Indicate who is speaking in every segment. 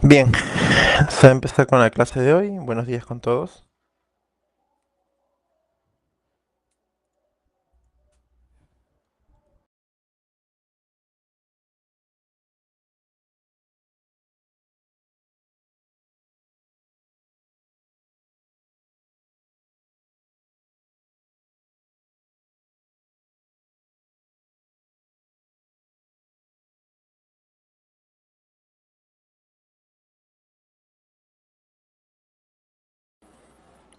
Speaker 1: Bien, se va a empezar con la clase de hoy. Buenos días con todos.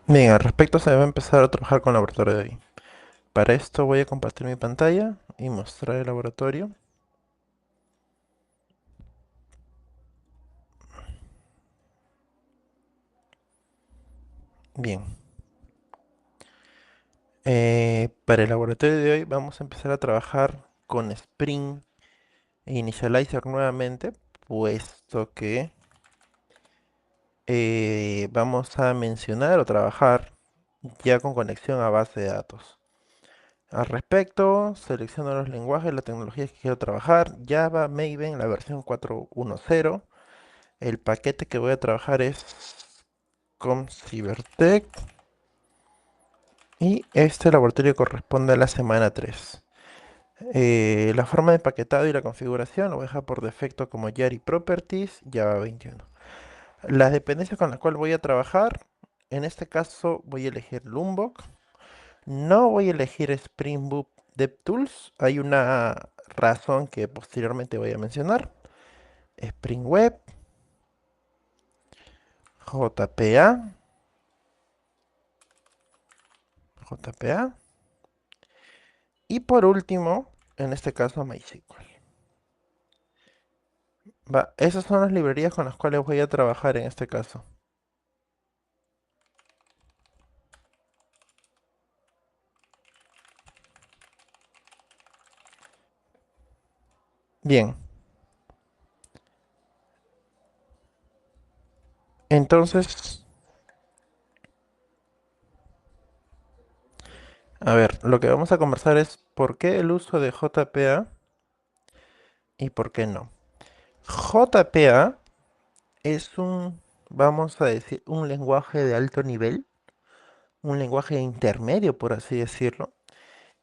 Speaker 1: Bien, al respecto se va a empezar a trabajar con el laboratorio de hoy. Para esto voy a compartir mi pantalla y mostrar el laboratorio. Bien, para el laboratorio de hoy vamos a empezar a trabajar con Spring Initializer nuevamente, puesto que vamos a mencionar o trabajar ya con conexión a base de datos. Al respecto, selecciono los lenguajes, las tecnologías que quiero trabajar, Java, Maven, la versión 4.10. El paquete que voy a trabajar es ComCyberTech y este laboratorio corresponde a la semana 3. La forma de empaquetado y la configuración lo voy a dejar por defecto como Yari Properties, Java 21. Las dependencias con las cuales voy a trabajar, en este caso voy a elegir Lombok. No voy a elegir Spring Boot DevTools. Hay una razón que posteriormente voy a mencionar. Spring Web, JPA, JPA. Y por último, en este caso, MySQL. Va, esas son las librerías con las cuales voy a trabajar en este caso. Bien, entonces, a ver, lo que vamos a conversar es por qué el uso de JPA y por qué no. JPA es vamos a decir, un lenguaje de alto nivel, un lenguaje intermedio, por así decirlo,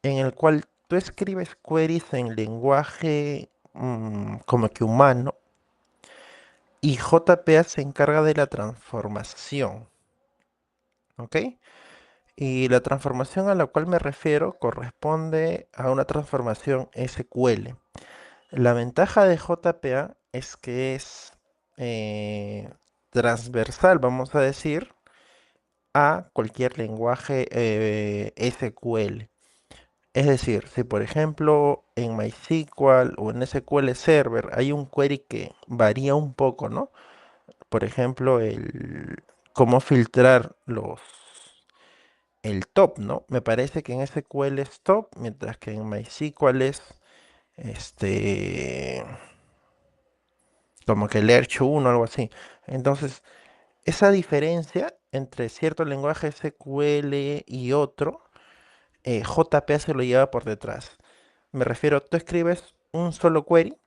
Speaker 1: en el cual tú escribes queries en lenguaje como que humano y JPA se encarga de la transformación, ¿ok? Y la transformación a la cual me refiero corresponde a una transformación SQL. La ventaja de JPA es que es transversal, vamos a decir, a cualquier lenguaje SQL. Es decir, si por ejemplo en MySQL o en SQL Server hay un query que varía un poco, ¿no? Por ejemplo, cómo filtrar el top, ¿no? Me parece que en SQL es top, mientras que en MySQL es este como que el Lerch 1 o algo así. Entonces, esa diferencia entre cierto lenguaje SQL y otro, JPA se lo lleva por detrás. Me refiero, tú escribes un solo query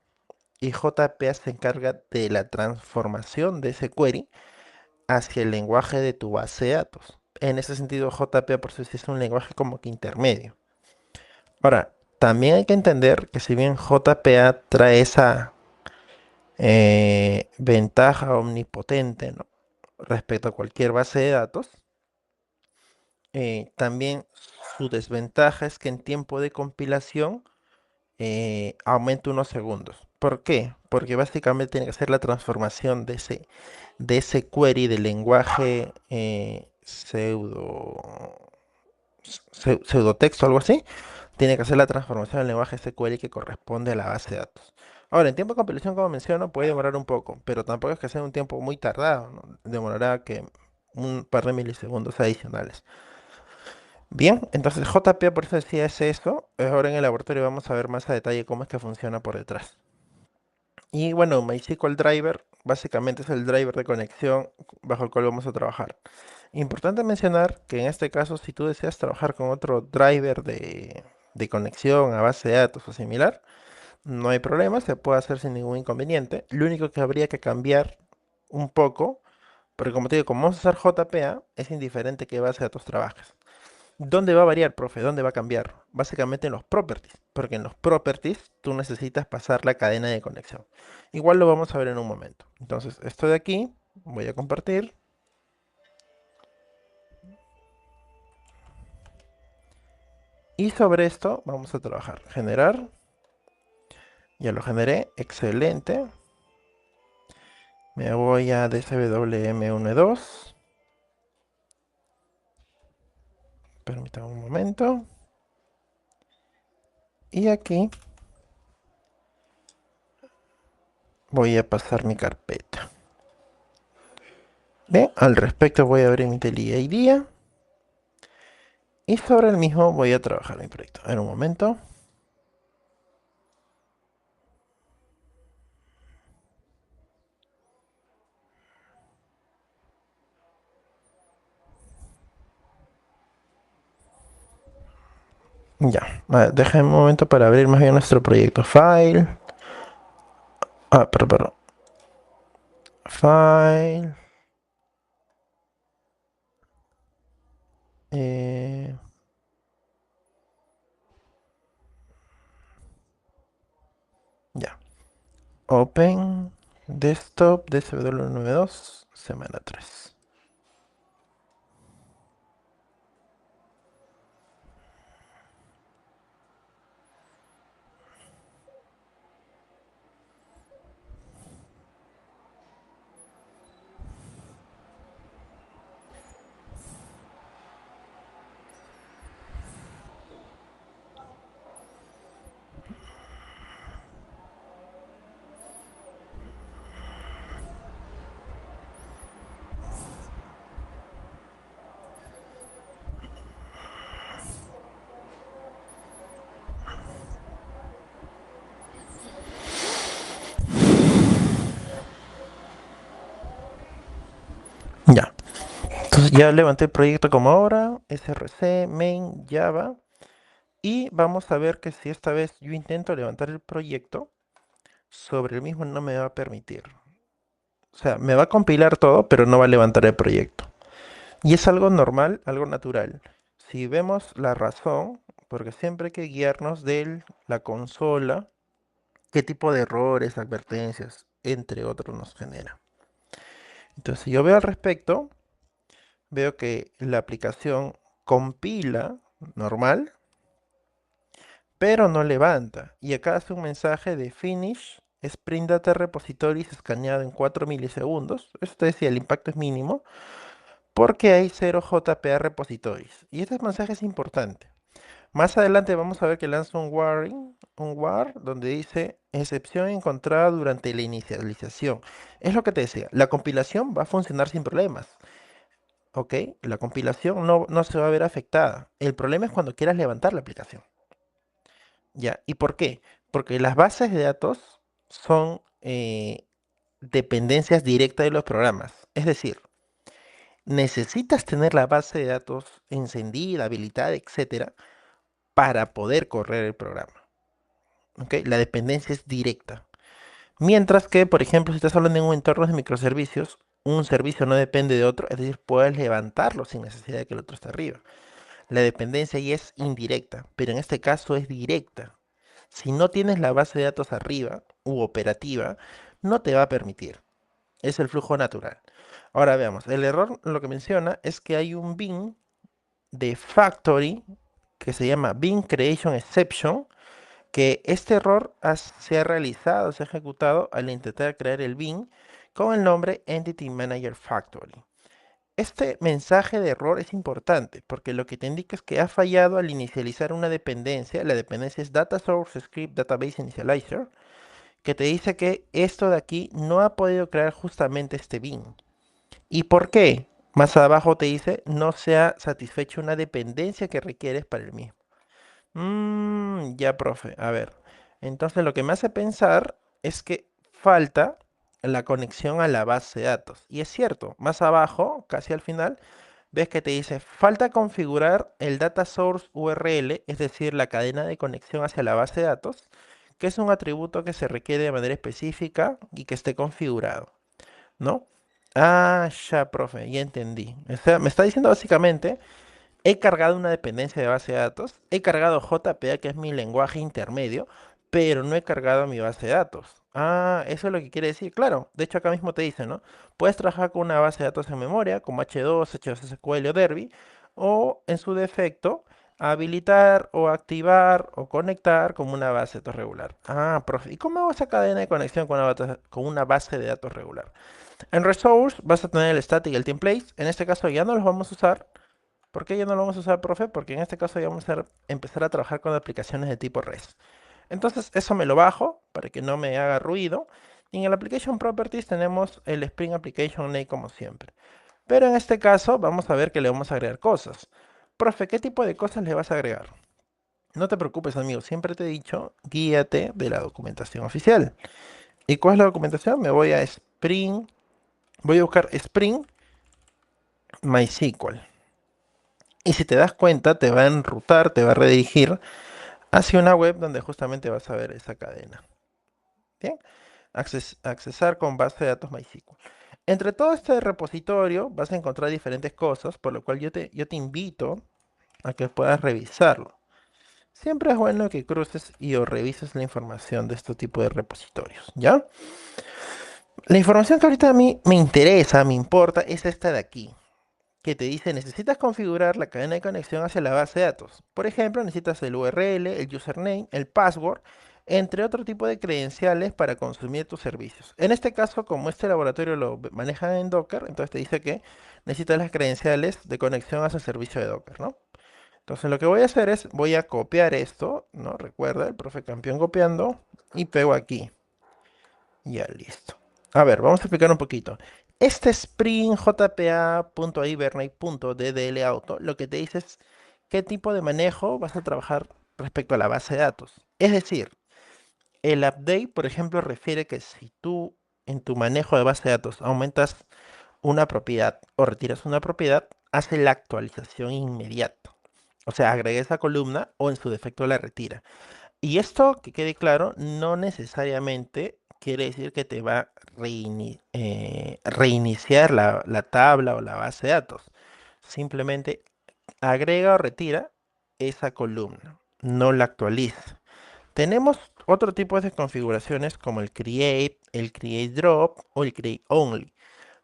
Speaker 1: y JPA se encarga de la transformación de ese query hacia el lenguaje de tu base de datos. En ese sentido, JPA por sí es un lenguaje como que intermedio. Ahora, también hay que entender que si bien JPA trae esa ventaja omnipotente, ¿no? Respecto a cualquier base de datos, también su desventaja es que en tiempo de compilación aumenta unos segundos. ¿Por qué? Porque básicamente tiene que hacer la transformación de ese query del lenguaje pseudotexto o algo así. Tiene que hacer la transformación del lenguaje SQL que corresponde a la base de datos. Ahora, en tiempo de compilación, como menciono, puede demorar un poco, pero tampoco es que sea un tiempo muy tardado, ¿no? Demorará que un par de milisegundos adicionales. Bien, entonces JP por eso decía es eso. Ahora en el laboratorio vamos a ver más a detalle cómo es que funciona por detrás. Y bueno, MySQL Driver básicamente es el driver de conexión bajo el cual vamos a trabajar. Importante mencionar que en este caso, si tú deseas trabajar con otro driver de conexión a base de datos o similar, no hay problema, se puede hacer sin ningún inconveniente. Lo único que habría que cambiar un poco, porque como te digo, como vamos a usar JPA, es indiferente qué base de datos trabajes. ¿Dónde va a variar, profe? ¿Dónde va a cambiar? Básicamente en los properties, porque en los properties tú necesitas pasar la cadena de conexión. Igual lo vamos a ver en un momento. Entonces, esto de aquí, voy a compartir. Y sobre esto vamos a trabajar. Generar. Ya lo generé. Excelente. Me voy a DCWM12. Permítame un momento. Y aquí voy a pasar mi carpeta. Bien, al respecto voy a abrir mi día y día. Y sobre el mismo voy a trabajar mi proyecto. En un momento. Ya, déjame un momento para abrir más bien nuestro proyecto. File. Perdón. File. Eh, ya. Open. Desktop. DSW92. Semana 3. Ya. Entonces ya levanté el proyecto como ahora. src, main, java. Y vamos a ver que si esta vez yo intento levantar el proyecto, sobre el mismo no me va a permitir. O sea, me va a compilar todo, pero no va a levantar el proyecto. Y es algo normal, algo natural. Si vemos la razón, porque siempre hay que guiarnos de la consola, qué tipo de errores, advertencias, entre otros, nos genera. Entonces, si yo veo al respecto, veo que la aplicación compila normal, pero no levanta. Y acá hace un mensaje de finish Spring Data Repositories escaneado en 4 milisegundos. Esto decía, el impacto es mínimo porque hay 0 JPA repositories. Y este mensaje es importante. Más adelante vamos a ver que lanza un war donde dice excepción encontrada durante la inicialización. Es lo que te decía, la compilación va a funcionar sin problemas, ¿ok? La compilación no se va a ver afectada. El problema es cuando quieras levantar la aplicación. Ya, ¿y por qué? Porque las bases de datos son dependencias directas de los programas. Es decir, necesitas tener la base de datos encendida, habilitada, etcétera, para poder correr el programa. ¿Ok? La dependencia es directa. Mientras que, por ejemplo, si estás hablando en un entorno de microservicios, un servicio no depende de otro, es decir, puedes levantarlo sin necesidad de que el otro esté arriba. La dependencia ahí es indirecta, pero en este caso es directa. Si no tienes la base de datos arriba u operativa, no te va a permitir. Es el flujo natural. Ahora veamos, el error lo que menciona es que hay un bin de factory que se llama bin creation exception, que este error se ha realizado, se ha ejecutado al intentar crear el bin con el nombre Entity Manager Factory. Este mensaje de error es importante porque lo que te indica es que ha fallado al inicializar una dependencia. La dependencia es Data Source Script Database Initializer, que te dice que esto de aquí no ha podido crear justamente este bin. ¿Y por qué? Más abajo te dice no se ha satisfecho una dependencia que requieres para el mismo. Ya, profe. A ver. Entonces lo que me hace pensar es que falta la conexión a la base de datos. Y es cierto, más abajo, casi al final, ves que te dice, falta configurar el data source URL, es decir, la cadena de conexión hacia la base de datos, que es un atributo que se requiere de manera específica y que esté configurado, ¿no? Ah, ya, profe, ya entendí. O sea, me está diciendo básicamente, he cargado una dependencia de base de datos, he cargado JPA, que es mi lenguaje intermedio, pero no he cargado mi base de datos. Ah, eso es lo que quiere decir. Claro, de hecho acá mismo te dice, ¿no? Puedes trabajar con una base de datos en memoria, como H2, HSQL o Derby, o en su defecto, habilitar o activar o conectar como una base de datos regular. Ah, profe, ¿y cómo hago esa cadena de conexión con una base de datos regular? En Resource vas a tener el static y el template. En este caso ya no los vamos a usar. ¿Por qué ya no lo vamos a usar, profe? Porque en este caso ya vamos a empezar a trabajar con aplicaciones de tipo REST. Entonces eso me lo bajo para que no me haga ruido. Y en el Application Properties tenemos el Spring Application Name como siempre. Pero en este caso vamos a ver que le vamos a agregar cosas. Profe, ¿qué tipo de cosas le vas a agregar? No te preocupes, amigo. Siempre te he dicho, guíate de la documentación oficial. ¿Y cuál es la documentación? Me voy a Spring. Voy a buscar Spring MySQL. Y si te das cuenta, te va a enrutar, te va a redirigir hacia una web donde justamente vas a ver esa cadena. Bien, accesar con base de datos MySQL. Entre todo este repositorio vas a encontrar diferentes cosas, por lo cual yo te invito a que puedas revisarlo. Siempre es bueno que cruces y o revises la información de este tipo de repositorios, ¿ya? La información que ahorita a mí me interesa, me importa, es esta de aquí, que te dice necesitas configurar la cadena de conexión hacia la base de datos. Por ejemplo, necesitas el URL, el username, el password, entre otro tipo de credenciales para consumir tus servicios. En este caso, como este laboratorio lo manejan en Docker, entonces te dice que necesitas las credenciales de conexión hacia el servicio de Docker, ¿no? Entonces lo que voy a hacer es, voy a copiar esto, ¿no? Recuerda, el profe campeón copiando, y pego aquí. Ya, listo. A ver, vamos a explicar un poquito. Este Spring JPA.hibernate.ddl auto lo que te dice es qué tipo de manejo vas a trabajar respecto a la base de datos. Es decir, el update, por ejemplo, refiere que si tú en tu manejo de base de datos aumentas una propiedad o retiras una propiedad, hace la actualización inmediata. O sea, agrega esa columna o en su defecto la retira. Y esto, que quede claro, no necesariamente quiere decir que te va a reiniciar la tabla o la base de datos. Simplemente agrega o retira esa columna, no la actualiza. Tenemos otro tipo de configuraciones como el create drop o el create only.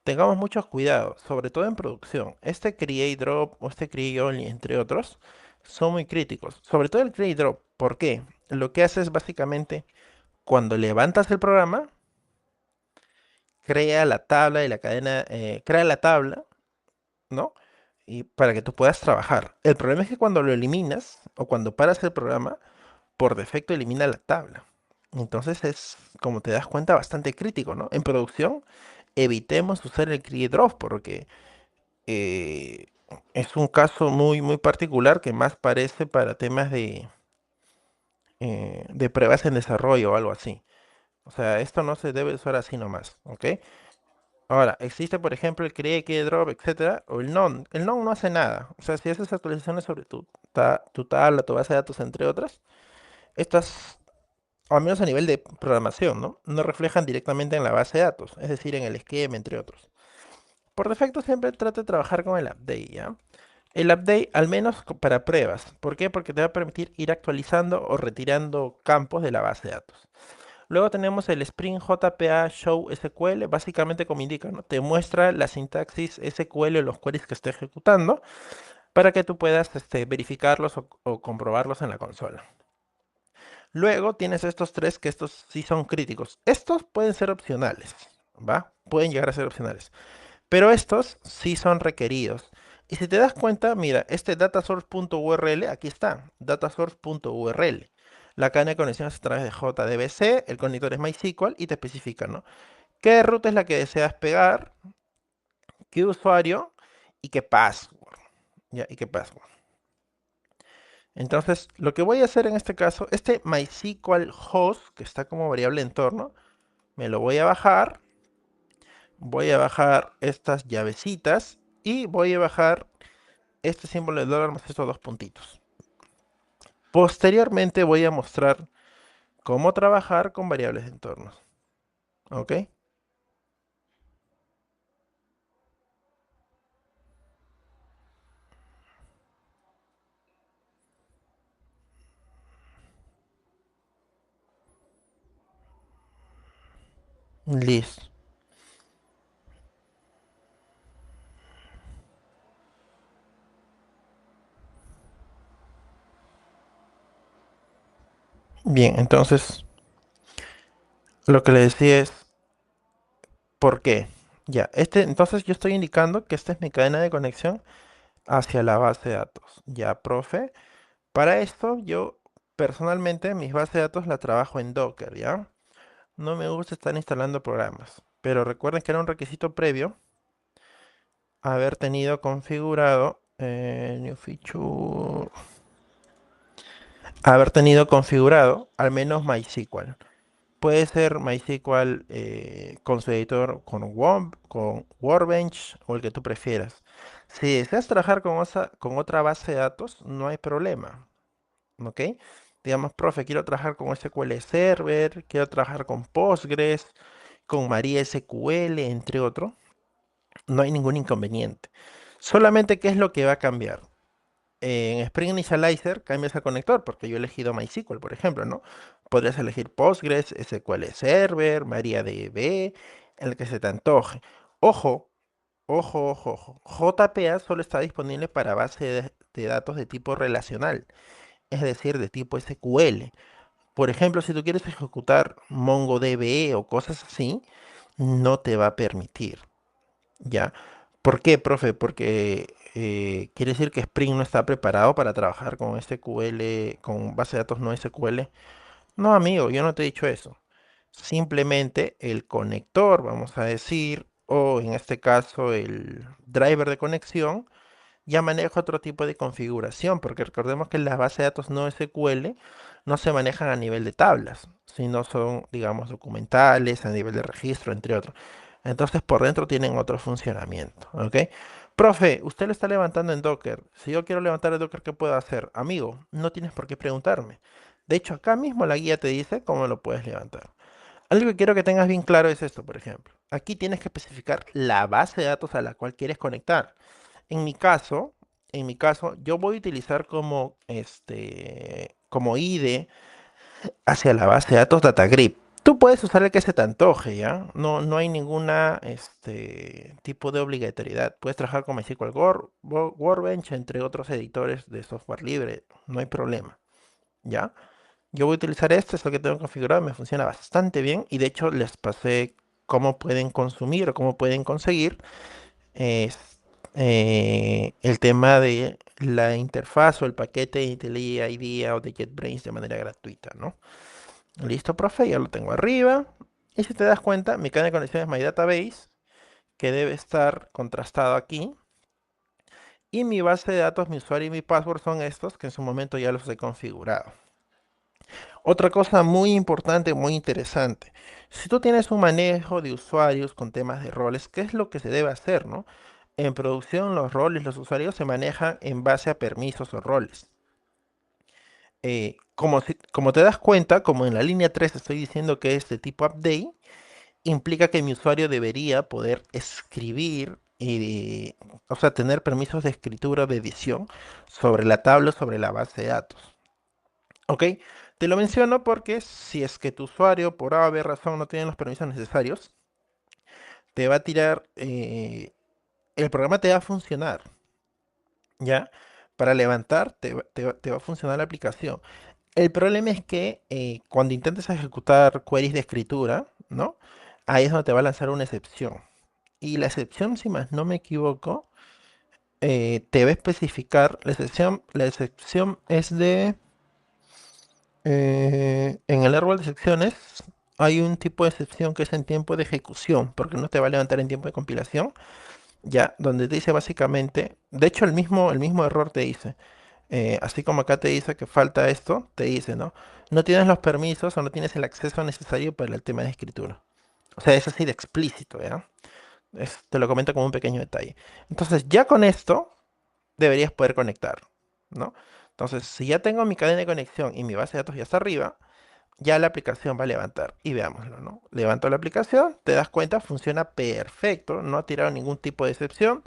Speaker 1: Tengamos mucho cuidado, sobre todo en producción. Este create drop o este create only, entre otros, son muy críticos. Sobre todo el create drop. ¿Por qué? Lo que hace es básicamente cuando levantas el programa, crea la tabla y la cadena, crea la tabla, ¿no? Y para que tú puedas trabajar. El problema es que cuando lo eliminas o cuando paras el programa, por defecto elimina la tabla. Entonces es, como te das cuenta, bastante crítico, ¿no? En producción, evitemos usar el create drop porque eh, es un caso muy, muy particular que más parece para temas de pruebas en desarrollo o algo así. O sea, esto no se debe usar así nomás, ¿ok? Ahora, existe, por ejemplo, el create, drop, etcétera, o el non. El non no hace nada. O sea, si haces actualizaciones sobre tu tabla, tu base de datos, entre otras, estas, al menos a nivel de programación, ¿no? No reflejan directamente en la base de datos, es decir, en el esquema, entre otros. Por defecto siempre trata de trabajar con el update, ¿ya? El update, al menos para pruebas. ¿Por qué? Porque te va a permitir ir actualizando o retirando campos de la base de datos. Luego tenemos el Spring JPA Show SQL, básicamente como indica, ¿no? Te muestra la sintaxis SQL o los queries que esté ejecutando para que tú puedas verificarlos o comprobarlos en la consola. Luego tienes estos tres que estos sí son críticos. Estos pueden ser opcionales, ¿va? Pueden llegar a ser opcionales. Pero estos sí son requeridos. Y si te das cuenta, mira, este datasource.url, aquí está, datasource.url. La cadena de conexión es a través de JDBC, el conector es MySQL y te especifica, ¿no? ¿Qué ruta es la que deseas pegar? ¿Qué usuario? ¿Y qué password? ¿Ya? ¿Y qué password? Entonces, lo que voy a hacer en este caso, este MySQL host, que está como variable entorno, me lo voy a bajar estas llavecitas y voy a bajar este símbolo de dólar más estos dos puntitos. Posteriormente voy a mostrar cómo trabajar con variables de entornos. ¿Ok? Listo. Bien, entonces lo que le decía es, ¿por qué? Ya, entonces yo estoy indicando que esta es mi cadena de conexión hacia la base de datos. Ya, profe. Para esto, yo personalmente mis bases de datos la trabajo en Docker, ¿ya? No me gusta estar instalando programas, pero recuerden que era un requisito previo haber tenido configurado new feature, haber tenido configurado al menos MySQL. Puede ser MySQL con su editor con Workbench o el que tú prefieras. Si deseas trabajar con otra base de datos, no hay problema. ¿Ok? Digamos, profe, quiero trabajar con SQL Server, quiero trabajar con Postgres, con MariaSQL, entre otros. No hay ningún inconveniente. Solamente, ¿qué es lo que va a cambiar? En Spring Initializer cambias el conector, porque yo he elegido MySQL, por ejemplo, ¿no? Podrías elegir Postgres, SQL Server, MariaDB, el que se te antoje. Ojo, ojo. JPA solo está disponible para base de datos de tipo relacional, es decir, de tipo SQL. Por ejemplo, si tú quieres ejecutar MongoDB o cosas así, no te va a permitir, ¿ya? ¿Por qué, profe? Porque quiere decir que Spring no está preparado para trabajar con SQL, con base de datos no SQL. No, amigo, yo no te he dicho eso. Simplemente el conector, vamos a decir, o en este caso el driver de conexión, ya maneja otro tipo de configuración, porque recordemos que las bases de datos no SQL no se manejan a nivel de tablas, sino son, digamos, documentales, a nivel de registro, entre otros. Entonces, por dentro tienen otro funcionamiento, ¿ok? Profe, usted lo está levantando en Docker. Si yo quiero levantar el Docker, ¿qué puedo hacer? Amigo, no tienes por qué preguntarme. De hecho, acá mismo la guía te dice cómo lo puedes levantar. Algo que quiero que tengas bien claro es esto, por ejemplo. Aquí tienes que especificar la base de datos a la cual quieres conectar. En mi caso, yo voy a utilizar como IDE hacia la base de datos DataGrip. Tú puedes usar el que se te antoje, ¿ya? No hay ninguna tipo de obligatoriedad. Puedes trabajar con MySQL Workbench, entre otros editores de software libre. No hay problema, ¿ya? Yo voy a utilizar es lo que tengo configurado, me funciona bastante bien y de hecho les pasé cómo pueden consumir o cómo pueden conseguir es, el tema de la interfaz o el paquete de IntelliJ IDEA o de JetBrains de manera gratuita, ¿no? Listo, profe, ya lo tengo arriba. Y si te das cuenta, mi cadena de conexión es My Database, que debe estar contrastado aquí. Y mi base de datos, mi usuario y mi password son estos, que en su momento ya los he configurado. Otra cosa muy importante, muy interesante. Si tú tienes un manejo de usuarios con temas de roles, ¿qué es lo que se debe hacer, no? En producción, los roles, los usuarios se manejan en base a permisos o roles. Como te das cuenta, como en la línea 3 estoy diciendo que es de tipo update, implica que mi usuario debería poder escribir, o sea, tener permisos de escritura o de edición sobre la tabla o sobre la base de datos. ¿Ok? Te lo menciono porque si es que tu usuario por A o B razón no tiene los permisos necesarios, te va a tirar, el programa te va a funcionar, ¿ya? Para levantar te va a funcionar la aplicación. El problema es que cuando intentes ejecutar queries de escritura, ¿no? Ahí es donde te va a lanzar una excepción. Y la excepción, si más no me equivoco, te va a especificar, la excepción es en el árbol de secciones hay un tipo de excepción que es en tiempo de ejecución, porque no te va a levantar en tiempo de compilación, ya, donde te dice básicamente, de hecho el mismo error te dice, así como acá te dice que falta esto, te dice, ¿no? No tienes los permisos o no tienes el acceso necesario para el tema de escritura. O sea, es así de explícito, ¿ya? Te lo comento como un pequeño detalle. Entonces, ya con esto deberías poder conectar, ¿no? Entonces, si ya tengo mi cadena de conexión y mi base de datos ya está arriba, ya la aplicación va a levantar. Y veámoslo, ¿no? Levanto la aplicación, te das cuenta, funciona perfecto, no ha tirado ningún tipo de excepción.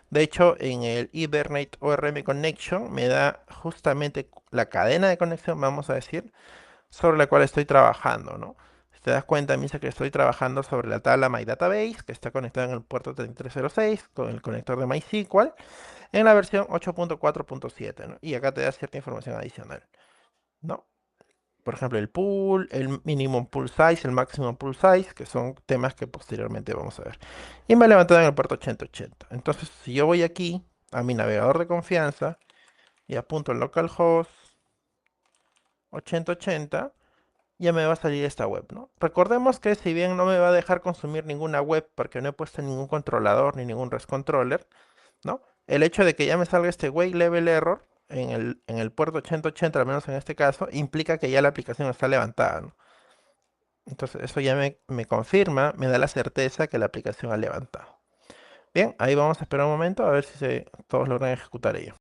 Speaker 1: De hecho, en el Hibernate ORM Connection me da justamente la cadena de conexión, vamos a decir, sobre la cual estoy trabajando, ¿no? te das cuenta, me dice que estoy trabajando sobre la tabla My Database, que está conectada en el puerto 3306 con el conector de MySQL, en la versión 8.4.7, ¿no? Y acá te da cierta información adicional, ¿no? Por ejemplo, el pool, el minimum pool size, el maximum pool size, que son temas que posteriormente vamos a ver. Y me he levantado en el puerto 8080. Entonces, si yo voy aquí a mi navegador de confianza y apunto el localhost 8080, ya me va a salir esta web, ¿no? Recordemos que si bien no me va a dejar consumir ninguna web porque no he puesto ningún controlador ni ningún REST controller, ¿no? El hecho de que ya me salga este wait level error en el puerto 8080, al menos en este caso, implica que ya la aplicación está levantada, ¿no? Entonces eso ya me confirma, me da la certeza que la aplicación ha levantado. Bien, ahí vamos a esperar un momento a ver si todos logran ejecutar ello.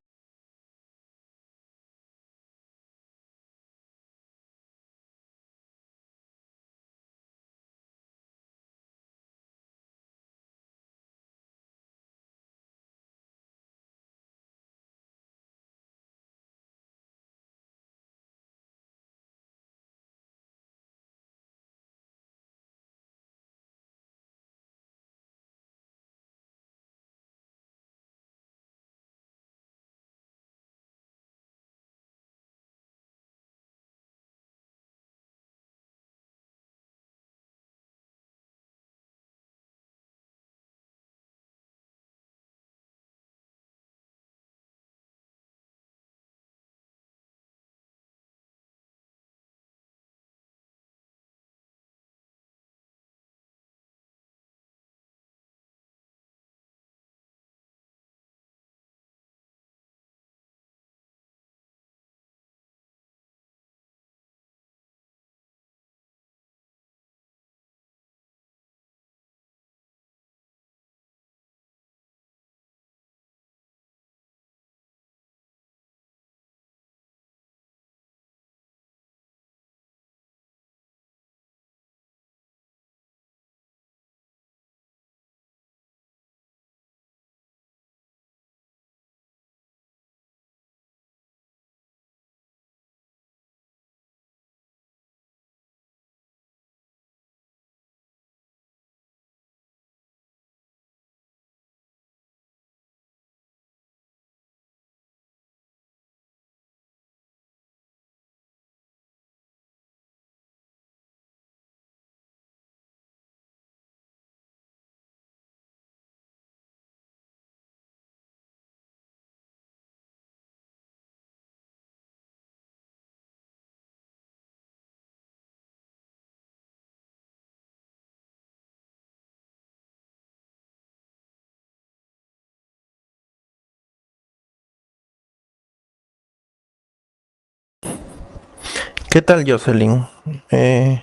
Speaker 1: ¿Qué tal, Jocelyn? Eh,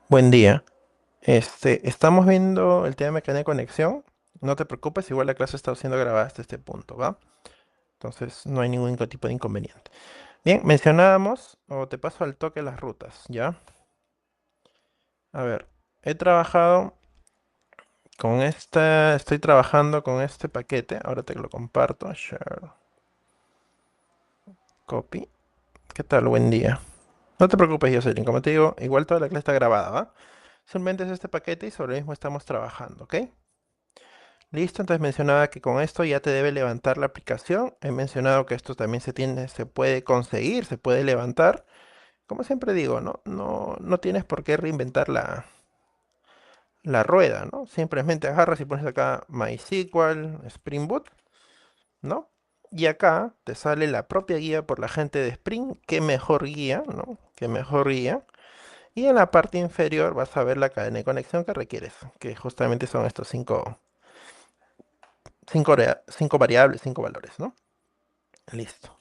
Speaker 1: Buen día. Estamos viendo el tema de mecánica de conexión. No te preocupes, igual la clase está siendo grabada hasta este punto, ¿va? Entonces no hay ningún tipo de inconveniente. Bien, mencionábamos, o te paso al toque las rutas, ¿ya? A ver, he trabajado estoy trabajando con este paquete. Ahora te lo comparto. Share, copy. ¿Qué tal? Buen día. No te preocupes, Jocelyn. Como te digo, igual toda la clase está grabada, ¿va? Simplemente es este paquete y sobre el mismo estamos trabajando, ¿ok? Listo, entonces mencionaba que con esto ya te debe levantar la aplicación. He mencionado que esto también se puede conseguir, se puede levantar. Como siempre digo, no tienes por qué reinventar la rueda, ¿no? Simplemente agarras y pones acá MySQL, Spring Boot, ¿no? Y acá te sale la propia guía por la gente de Spring. Qué mejor guía, ¿no? Qué mejor guía. Y en la parte inferior vas a ver la cadena de conexión que requieres, que justamente son estos cinco variables, cinco valores, ¿no? Listo.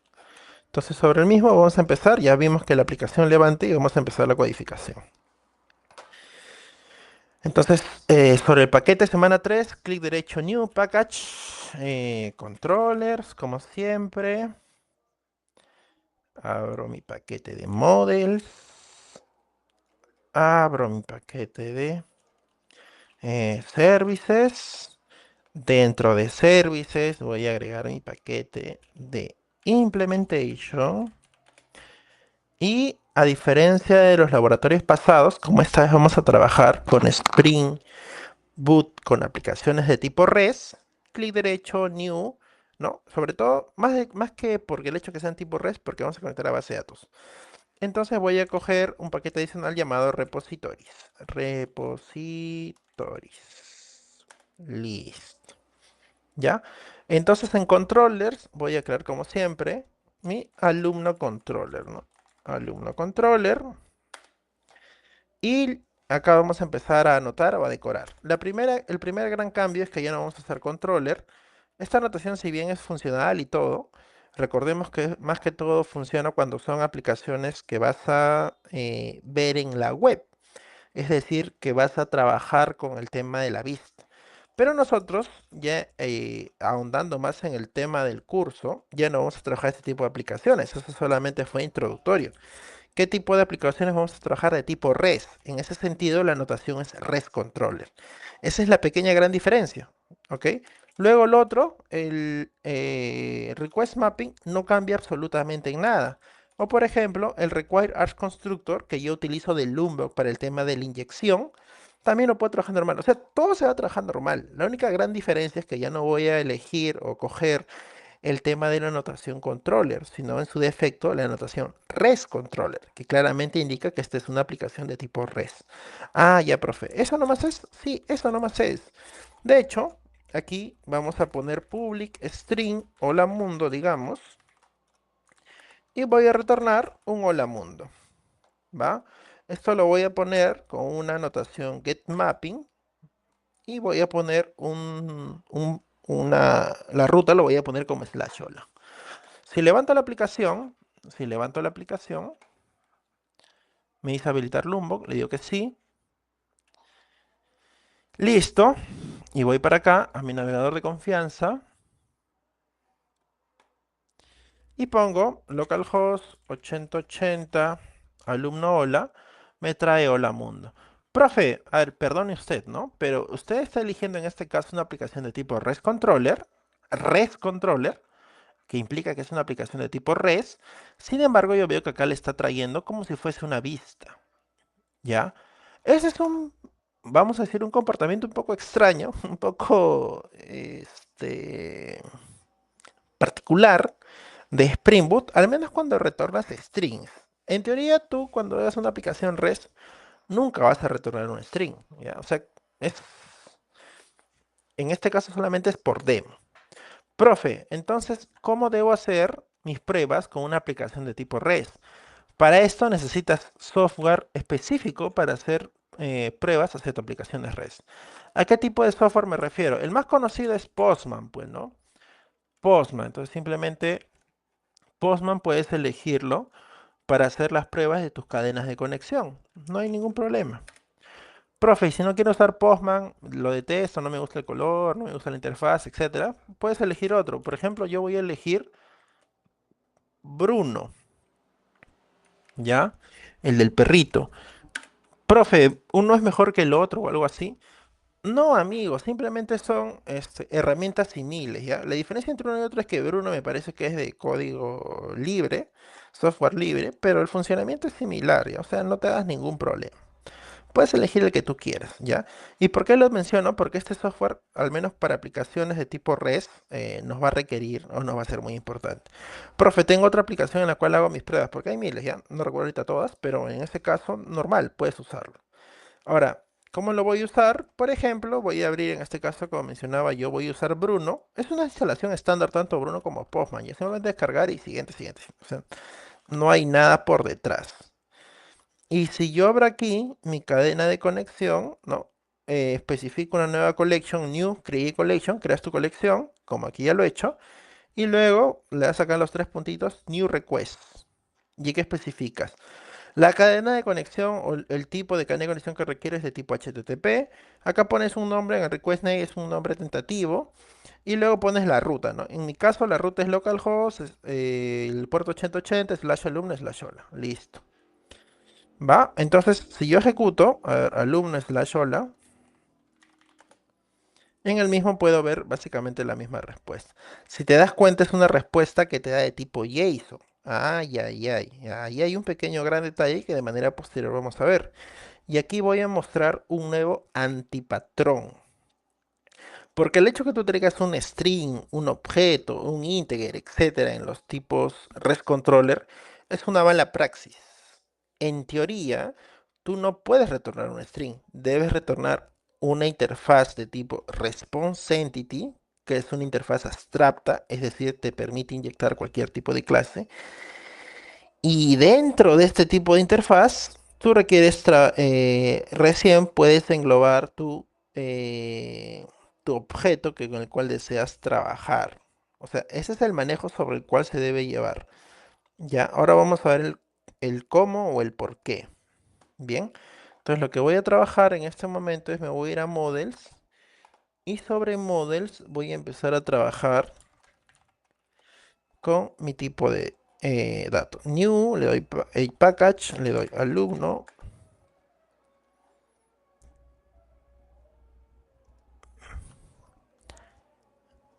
Speaker 1: Entonces sobre el mismo vamos a empezar. Ya vimos que la aplicación levante y vamos a empezar la codificación. Entonces, sobre el paquete semana 3, clic derecho New Package, Controllers, como siempre. Abro mi paquete de Models. Abro mi paquete de Services. Dentro de Services voy a agregar mi paquete de Implementation. Y A diferencia de los laboratorios pasados, como esta vez vamos a trabajar con Spring Boot con aplicaciones de tipo REST, clic derecho, New, ¿no? Sobre todo, más que porque el hecho que sean tipo REST, porque vamos a conectar a base de datos. Entonces voy a coger un paquete adicional llamado repositories. Repositories. Listo. ¿Ya? Entonces en controllers voy a crear como siempre mi alumno controller, ¿no? Alumno controller. Y acá vamos a empezar a anotar o a decorar. El primer gran cambio es que ya no vamos a hacer controller. Esta anotación, si bien es funcional y todo, recordemos que más que todo funciona cuando son aplicaciones que vas a ver en la web. Es decir, que vas a trabajar con el tema de la vista. Pero nosotros, ya ahondando más en el tema del curso, ya no vamos a trabajar este tipo de aplicaciones. Eso solamente fue introductorio. ¿Qué tipo de aplicaciones vamos a trabajar de tipo REST? En ese sentido, la notación es REST Controller. Esa es la pequeña gran diferencia, ¿ok? Luego el otro, el Request Mapping, no cambia absolutamente en nada. O por ejemplo, el Require Arch Constructor, que yo utilizo de Loombook para el tema de la inyección, también lo puedo trabajar normal. O sea, todo se va a trabajar normal. La única gran diferencia es que ya no voy a elegir o coger el tema de la anotación controller, sino en su defecto la anotación REST controller, que claramente indica que esta es una aplicación de tipo REST. Ah, ya, profe. ¿Eso nomás es? Sí, eso nomás es. De hecho, aquí vamos a poner public string hola mundo, digamos, y voy a retornar un hola mundo, ¿va? Esto lo voy a poner con una anotación getMapping y voy a poner la ruta lo voy a poner como slash hola. Si levanto la aplicación, si levanto la aplicación, me dice habilitar Loombook, le digo que sí. Listo. Y voy para acá a mi navegador de confianza y pongo localhost 8080 alumno hola, me trae hola mundo. Profe, a ver, perdone usted, ¿no? Pero usted está eligiendo en este caso una aplicación de tipo REST Controller, que implica que es una aplicación de tipo REST. Sin embargo, yo veo que acá le está trayendo como si fuese una vista. ¿Ya? Ese es vamos a decir, un comportamiento un poco extraño, un poco, particular de Spring Boot, al menos cuando retornas strings. En teoría, tú cuando hagas una aplicación REST, nunca vas a retornar un string, ¿ya? O sea, es, en este caso solamente es por demo. Profe, entonces, ¿cómo debo hacer mis pruebas con una aplicación de tipo REST? Para esto necesitas software específico para hacer pruebas hacia tu aplicación de REST. ¿A qué tipo de software me refiero? El más conocido es Postman, pues, ¿no? Postman. Entonces simplemente Postman puedes elegirlo para hacer las pruebas de tus cadenas de conexión. No hay ningún problema. Profe, y si no quiero usar Postman, lo detesto, no me gusta el color, no me gusta la interfaz, etcétera, puedes elegir otro. Por ejemplo, yo voy a elegir Bruno, ¿ya? El del perrito. Profe, uno es mejor que el otro o algo así. No, amigos, simplemente son herramientas similares, ¿ya? La diferencia entre uno y otro es que Bruno me parece que es de código libre, software libre, pero el funcionamiento es similar, ¿ya? O sea, no te hagas ningún problema. Puedes elegir el que tú quieras, ¿ya? ¿Y por qué lo menciono? Porque este software, al menos para aplicaciones de tipo REST, nos va a requerir o nos va a ser muy importante. Profe, tengo otra aplicación en la cual hago mis pruebas, porque hay miles, ¿ya? No recuerdo ahorita todas, pero en este caso, normal, puedes usarlo. Ahora, ¿cómo lo voy a usar? Por ejemplo, voy a abrir en este caso, como mencionaba, yo voy a usar Bruno. Es una instalación estándar tanto Bruno como Postman. Ya simplemente descargar y siguiente, siguiente. O sea, no hay nada por detrás. Y si yo abro aquí mi cadena de conexión, ¿no? Especifico una nueva collection, new, create collection, creas tu colección, como aquí ya lo he hecho, y luego le das acá los tres puntitos, new request. ¿Y qué especificas? La cadena de conexión o el tipo de cadena de conexión que requieres de tipo HTTP. Acá pones un nombre, en el request name es un nombre tentativo. Y luego pones la ruta, ¿no? En mi caso la ruta es localhost, el puerto 8080 slash alumno slash hola. Listo. ¿Va? Entonces, si yo ejecuto a ver, alumno slash hola, en el mismo puedo ver básicamente la misma respuesta. Si te das cuenta es una respuesta que te da de tipo JSON. Ay, ay, ay. Ahí hay un pequeño gran detalle que de manera posterior vamos a ver. Y aquí voy a mostrar un nuevo antipatrón. Porque el hecho que tú traigas un string, un objeto, un integer, etcétera, en los tipos REST controller, es una mala praxis. En teoría, tú no puedes retornar un string, debes retornar una interfaz de tipo response entity, que es una interfaz abstracta, es decir, te permite inyectar cualquier tipo de clase. Y dentro de este tipo de interfaz, tú requieres recién puedes englobar tu objeto con el cual deseas trabajar. O sea, ese es el manejo sobre el cual se debe llevar. Ya, ahora vamos a ver el cómo o el por qué. Bien, entonces lo que voy a trabajar en este momento es me voy a ir a Models y sobre Models voy a empezar a trabajar con mi tipo de dato. New, le doy a package, le doy alumno.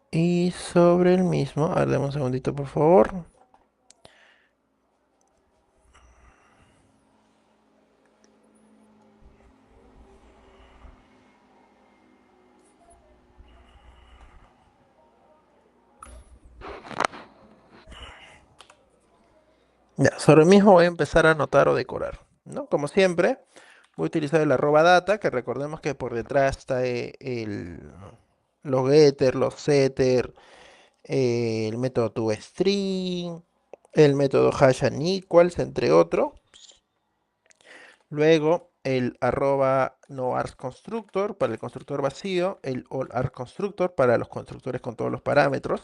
Speaker 1: Y sobre el mismo, a ver, dame un segundito por favor. Ya, sobre el mismo voy a empezar a anotar o decorar, ¿no? Como siempre, voy a utilizar el arroba data, que recordemos que por detrás está los getter, los setter, el método toString, el método hash and equals, entre otros. Luego el arroba no args constructor para el constructor vacío, el all args constructor para los constructores con todos los parámetros.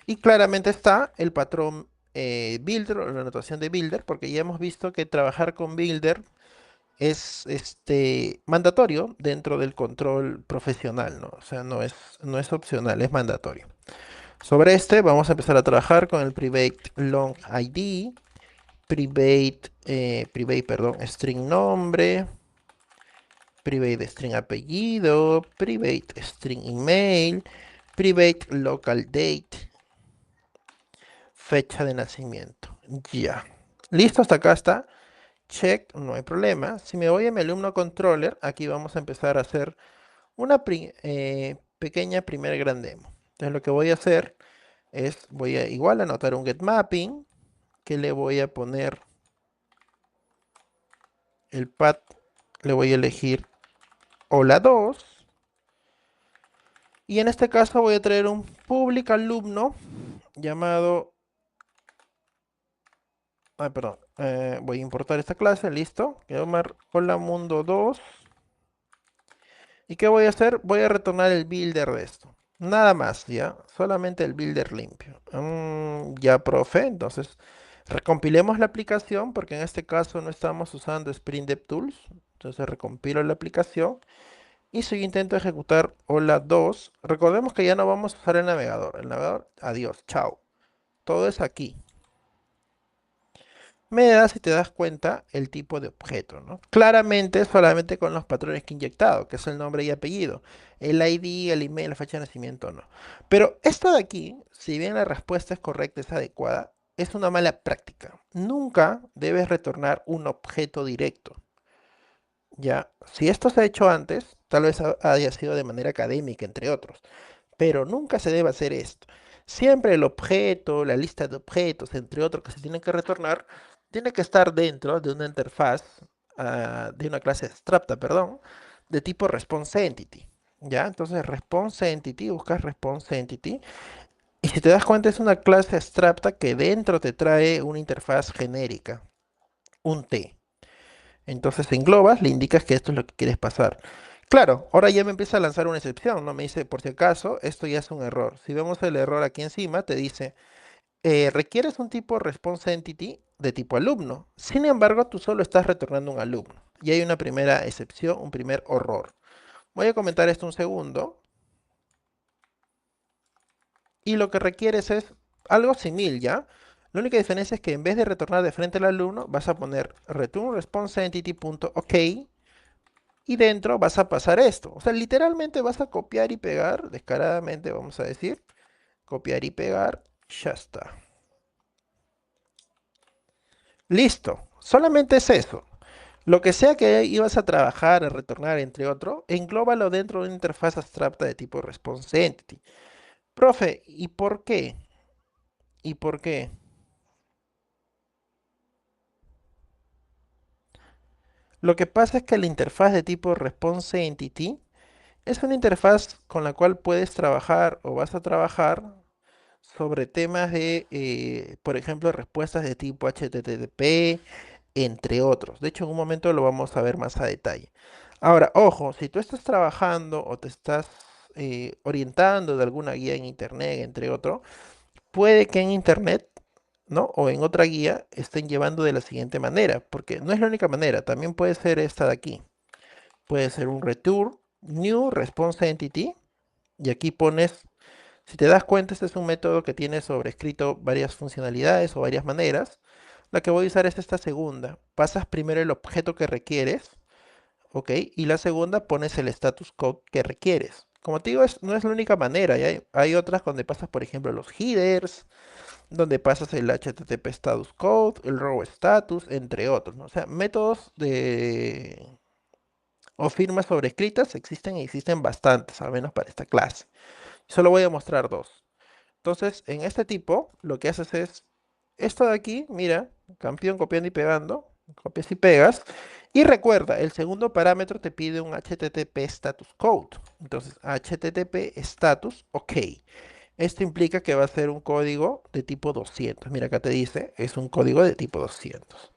Speaker 1: Y claramente está el patrón builder o la notación de builder, porque ya hemos visto que trabajar con builder es mandatorio dentro del control profesional, ¿no? O sea, no es opcional, es mandatorio. Sobre este vamos a empezar a trabajar con el private long ID, private, perdón, string nombre, private string apellido, private string email, private local date, fecha de nacimiento. Ya. Listo, hasta acá está. Check, no hay problema. Si me voy a mi alumno controller, aquí vamos a empezar a hacer una pequeña primer gran demo. Entonces lo que voy a hacer es, voy a igual anotar un get mapping, que le voy a poner el path, le voy a elegir hola 2. Y en este caso voy a traer un public alumno llamado, perdón, voy a importar esta clase, listo. Voy a llamar hola mundo 2. ¿Y qué voy a hacer? Voy a retornar el builder de esto. Nada más, ¿ya? Solamente el builder limpio. Ya, profe. Entonces, recompilemos la aplicación porque en este caso no estamos usando Spring DevTools. Entonces, recompilo la aplicación. Y si yo intento ejecutar hola 2, recordemos que ya no vamos a usar el navegador. El navegador, adiós, chao. Todo es aquí. Me da, si te das cuenta, el tipo de objeto, ¿no? Claramente, solamente con los patrones que he inyectado, que es el nombre y apellido. El ID, el email, la fecha de nacimiento, no. Pero esto de aquí, si bien la respuesta es correcta, es adecuada, es una mala práctica. Nunca debes retornar un objeto directo. Ya, si esto se ha hecho antes, tal vez haya sido de manera académica, entre otros, pero nunca se debe hacer esto. Siempre el objeto, la lista de objetos, entre otros que se tienen que retornar, tiene que estar dentro de una interfaz, de una clase abstracta, perdón, de tipo response entity. ¿Ya? Entonces, response entity, buscas response entity, y si te das cuenta es una clase abstracta que dentro te trae una interfaz genérica, un T. Entonces englobas, le indicas que esto es lo que quieres pasar. Claro, ahora ya me empieza a lanzar una excepción, ¿no? Me dice, por si acaso, esto ya es un error. Si vemos el error aquí encima, te dice, requieres un tipo response entity de tipo alumno. Sin embargo, tú solo estás retornando un alumno. Y hay una primera excepción, un primer error. Voy a comentar esto un segundo. Y lo que requieres es algo similar, ¿ya? La única diferencia es que en vez de retornar de frente al alumno, vas a poner return response entity.ok. Y dentro vas a pasar esto. O sea, literalmente vas a copiar y pegar, descaradamente vamos a decir, copiar y pegar, ya está. Listo, solamente es eso. Lo que sea que ibas a trabajar, a retornar, entre otros, englóbalo dentro de una interfaz abstracta de tipo Response Entity. Profe, ¿y por qué? ¿Y por qué? Lo que pasa es que la interfaz de tipo Response Entity es una interfaz con la cual puedes trabajar o vas a trabajar sobre temas de, por ejemplo, respuestas de tipo HTTP, entre otros. De hecho, en un momento lo vamos a ver más a detalle. Ahora, ojo, si tú estás trabajando o te estás orientando de alguna guía en internet, entre otros, puede que en internet, ¿no? O en otra guía estén llevando de la siguiente manera, porque no es la única manera, también puede ser esta de aquí. Puede ser un return new response entity y aquí pones, si te das cuenta, este es un método que tiene sobrescrito varias funcionalidades o varias maneras. La que voy a usar es esta segunda. Pasas primero el objeto que requieres, ¿ok? Y la segunda pones el status code que requieres. Como te digo, no es la única manera. Hay otras donde pasas, por ejemplo, los headers, donde pasas el HTTP status code, el raw status, entre otros, ¿no? O sea, métodos de o firmas sobrescritas existen y existen bastantes, al menos para esta clase. Solo voy a mostrar dos. Entonces, en este tipo, lo que haces es esto de aquí, mira, campeón copiando y pegando, copias y pegas. Y recuerda, el segundo parámetro te pide un HTTP status code. Entonces, HTTP status, ok. Esto implica que va a ser un código de tipo 200. Mira, acá te dice, es un código de tipo 200.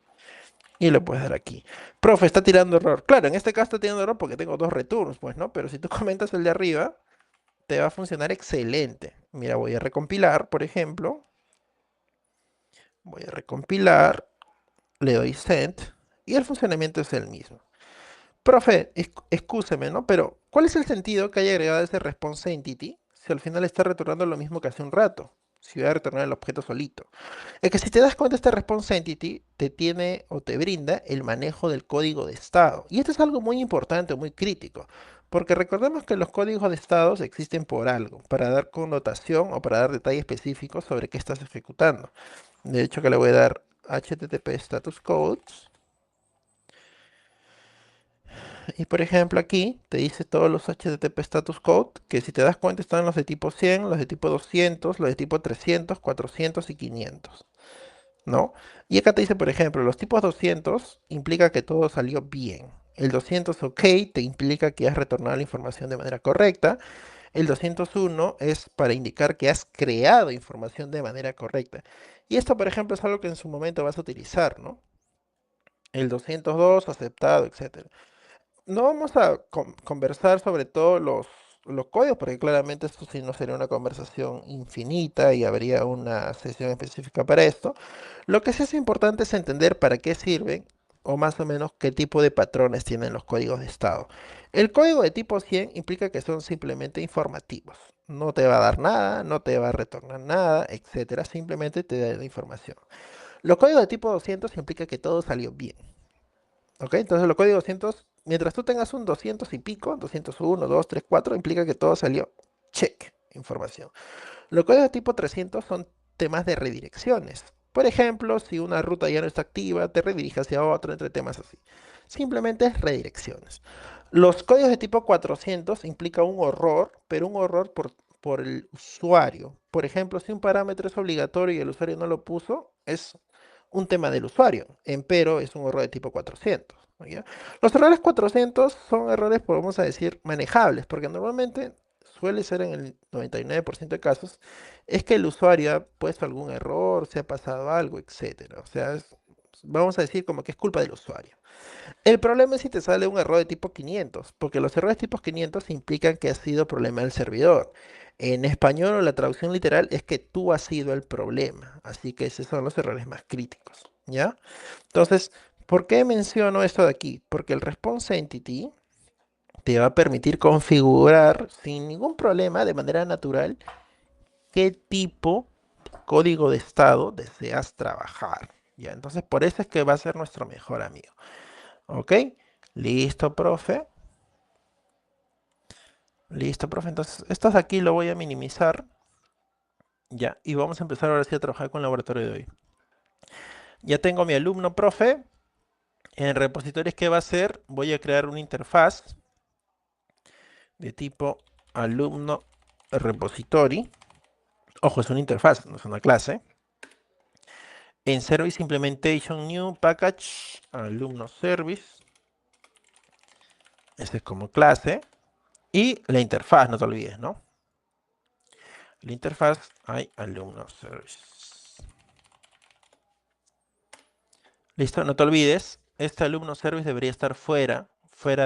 Speaker 1: Y le puedes dar aquí. Profe, está tirando error. Claro, en este caso está tirando error porque tengo dos returns, pues, ¿no? Pero si tú comentas el de arriba, te va a funcionar excelente. Mira, voy a recompilar, por ejemplo. Voy a recompilar, le doy send y el funcionamiento es el mismo. Profe, excúseme, ¿no? Pero, ¿cuál es el sentido que haya agregado ese response entity si al final está retornando lo mismo que hace un rato? Si voy a retornar el objeto solito. Es que si te das cuenta, este response entity te tiene o te brinda el manejo del código de estado. Y esto es algo muy importante, muy crítico. Porque recordemos que los códigos de estados existen por algo, para dar connotación o para dar detalles específicos sobre qué estás ejecutando. De hecho, que le voy a dar HTTP status codes. Y por ejemplo, aquí te dice todos los HTTP status code, que si te das cuenta están los de tipo 100, los de tipo 200, los de tipo 300, 400 y 500. ¿No? Y acá te dice, por ejemplo, los tipos 200 implica que todo salió bien. El 200 OK te implica que has retornado la información de manera correcta. El 201 es para indicar que has creado información de manera correcta. Y esto, por ejemplo, es algo que en su momento vas a utilizar, ¿no? El 202 aceptado, etcétera. No vamos a conversar sobre todos los códigos, porque claramente esto sí no sería una conversación infinita y habría una sesión específica para esto. Lo que sí es importante es entender para qué sirven o más o menos qué tipo de patrones tienen los códigos de estado. El código de tipo 100 implica que son simplemente informativos. No te va a dar nada, no te va a retornar nada, etcétera. Simplemente te da la información. Los códigos de tipo 200 implica que todo salió bien. ¿Ok? Entonces los códigos 200, mientras tú tengas un 200 y pico, 201, 2, 3, 4, implica que todo salió check, información. Los códigos de tipo 300 son temas de redirecciones. Por ejemplo, si una ruta ya no está activa, te redirige hacia otro, entre temas así. Simplemente es redirecciones. Los códigos de tipo 400 implica un error, pero un error por el usuario. Por ejemplo, si un parámetro es obligatorio y el usuario no lo puso, es un tema del usuario. Empero es un error de tipo 400. ¿Ya? Los errores 400 son errores, podemos decir, manejables, porque normalmente suele ser en el 99% de casos, es que el usuario ha puesto algún error, se ha pasado algo, etcétera. O sea, vamos a decir como que es culpa del usuario. El problema es si te sale un error de tipo 500, porque los errores tipo 500 implican que ha sido problema del servidor. En español o la traducción literal es que tú has sido el problema, así que esos son los errores más críticos, ¿ya? Entonces, ¿por qué menciono esto de aquí? Porque el response entity te va a permitir configurar sin ningún problema, de manera natural, qué tipo de código de estado deseas trabajar, ¿ya? Entonces, por eso es que va a ser nuestro mejor amigo. ¿Ok? Listo, profe. Listo, profe. Entonces, esto de aquí lo voy a minimizar. Ya. Y vamos a empezar ahora sí a trabajar con el laboratorio de hoy. Ya tengo mi alumno profe. En repositorios, ¿qué va a hacer? Voy a crear una interfaz de tipo alumno repository. Ojo, es una interfaz, no es una clase. En Service Implementation New Package, alumno service. Este es como clase. Y la interfaz, no te olvides, ¿no? La interfaz hay alumno service. Listo, no te olvides. Este alumno service debería estar fuera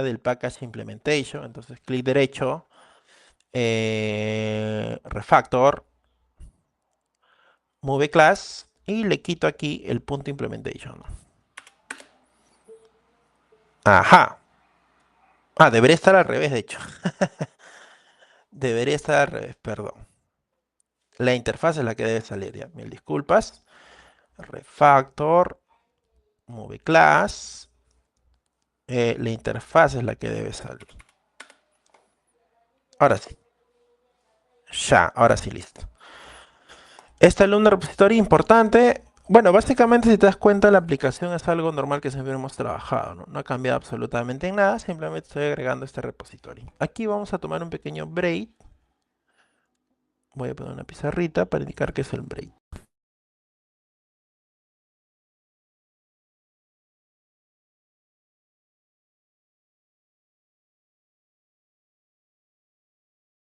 Speaker 1: del package implementation. Entonces, clic derecho, refactor, move class y le quito aquí el punto implementation. Ajá. Ah, debería estar al revés, de hecho. Debería estar al revés, perdón. La interfaz es la que debe salir, ya. Mil disculpas. Refactor, move class. La interfaz es la que debe salir. Ahora sí. Ya, ahora sí, listo. Este alumno repositorio importante. Bueno, básicamente si te das cuenta la aplicación es algo normal que siempre hemos trabajado, ¿no? No ha cambiado absolutamente en nada, simplemente estoy agregando este repositorio. Aquí vamos a tomar un pequeño break. Voy a poner una pizarrita para indicar que es el break.